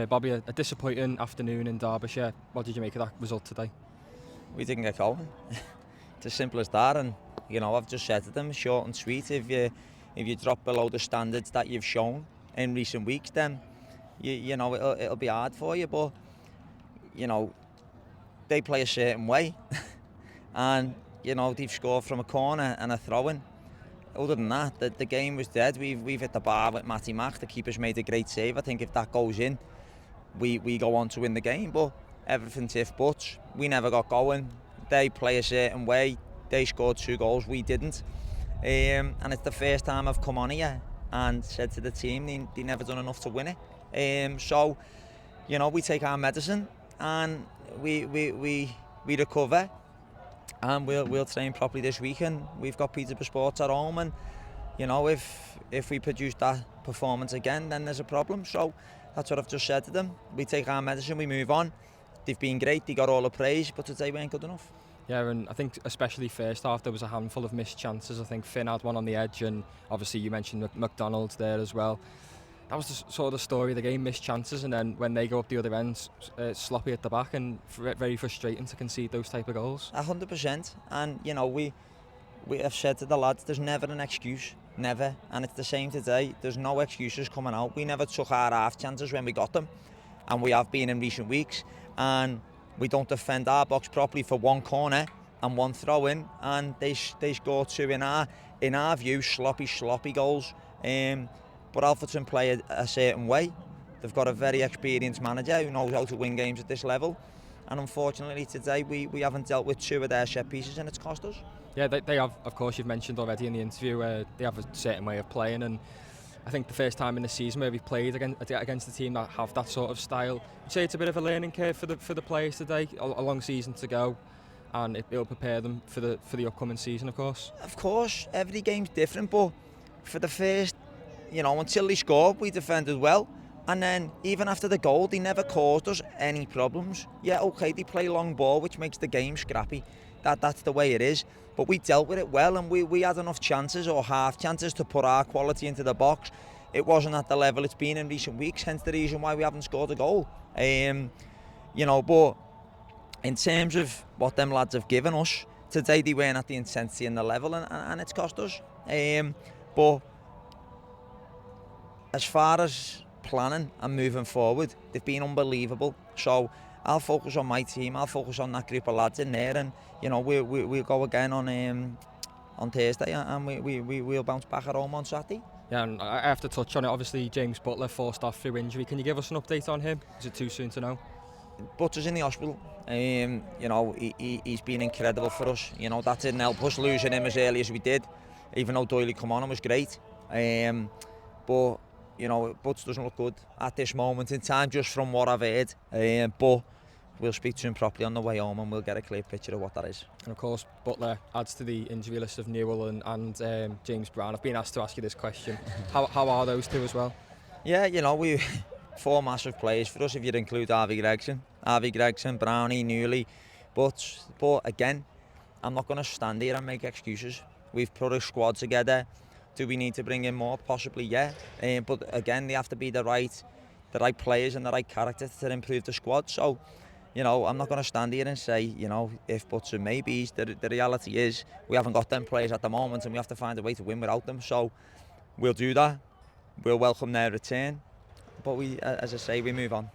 Bobby, a disappointing afternoon in Derbyshire. What did you make of that result today? We didn't get going. It's as simple as that, and I've just said to them, short and sweet. If you drop below the standards that you've shown in recent weeks, then it'll be hard for you. But they play a certain way, and they've scored from a corner and a throw-in. Other than that, the game was dead. We've hit the bar with Matty Mack. The keeper's made a great save. I think if that goes in, we go on to win the game. But everything's if buts. We never got going. They play a certain way. They scored 2 goals. We didn't. And it's the first time I've come on here and said to the team they never done enough to win it. So we take our medicine and we recover. And we'll train properly this weekend. We've got Peterborough Sports at home, and if we produce that performance again, then there's a problem. So that's what I've just said to them. We take our medicine, we move on. They've been great, they got all the praise, but today we ain't good enough. Yeah, and I think especially first half there was a handful of missed chances. I think Finn had one on the edge, and obviously you mentioned McDonald's there as well. That was sort of the story of the game, missed chances, and then when they go up the other end, sloppy at the back, and very frustrating to concede those type of goals. 100%, and we have said to the lads, there's never an excuse, never, and it's the same today. There's no excuses coming out. We never took our half chances when we got them, and we have been in recent weeks, and we don't defend our box properly for one corner and one throw-in, and they score 2 in our view, sloppy goals. But Alfreton play a certain way. They've got a very experienced manager who knows how to win games at this level. And unfortunately today we haven't dealt with 2 of their set pieces, and it's cost us. Yeah, they have, of course, you've mentioned already in the interview, they have a certain way of playing, and I think the first time in the season where we've played against a team that have that sort of style, I'd say it's a bit of a learning curve for the players today, a long season to go, and it'll prepare them for the upcoming season, of course. Of course, every game's different, but for the first, until they scored, we defended well. And then, even after the goal, they never caused us any problems. Yeah, okay, they play long ball, which makes the game scrappy. That's the way it is. But we dealt with it well, and we had enough chances, or half chances, to put our quality into the box. It wasn't at the level it's been in recent weeks, hence the reason why we haven't scored a goal. But in terms of what them lads have given us, today they weren't at the intensity and the level, and it's cost us. But as far as planning and moving forward, they've been unbelievable. So I'll focus on my team, I'll focus on that group of lads in there, and we'll go again on Thursday, and we'll bounce back at home on Saturday. Yeah, and I have to touch on it. Obviously, James Butler forced off through injury. Can you give us an update on him? Is it too soon to know? Butler's in the hospital. He's been incredible for us. That didn't help us losing him as early as we did, even though Doyley come on and was great. But Butts doesn't look good at this moment in time, just from what I've heard. But we'll speak to him properly on the way home, and we'll get a clear picture of what that is. And of course, Butler adds to the injury list of Newell and James Brown. I've been asked to ask you this question. How are those two as well? Yeah, we 4 massive players for us if you include Harvey Gregson, Brownie, Newley. But again, I'm not going to stand here and make excuses. We've put a squad together. Do we need to bring in more? Possibly, yeah. But again, they have to be the right players and the right character to improve the squad. So, I'm not going to stand here and say, if buts and maybes. The reality is we haven't got them players at the moment, and we have to find a way to win without them. So we'll do that. We'll welcome their return. But as I say, we move on.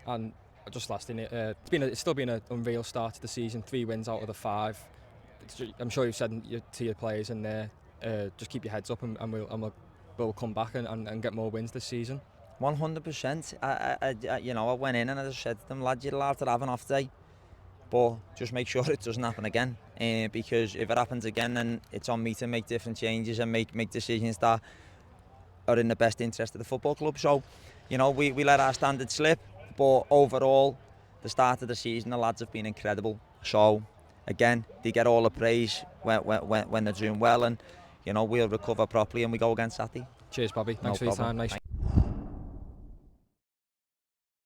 And just last thing, it's still been an unreal start to the season. 3 wins out of the 5. I'm sure you've said to your players in there, just keep your heads up, and we'll come back and get more wins this season. 100%. I went in and I just said to them, lads, you're allowed to have an off day, but just make sure it doesn't happen again. Because if it happens again, then it's on me to make different changes and make decisions that are in the best interest of the football club. So, we let our standards slip, but overall, the start of the season, the lads have been incredible. So, again, they get all the praise when they're doing well, and we'll recover properly and we go against Saturday. Cheers, Bobby. Thanks for your time. Nice.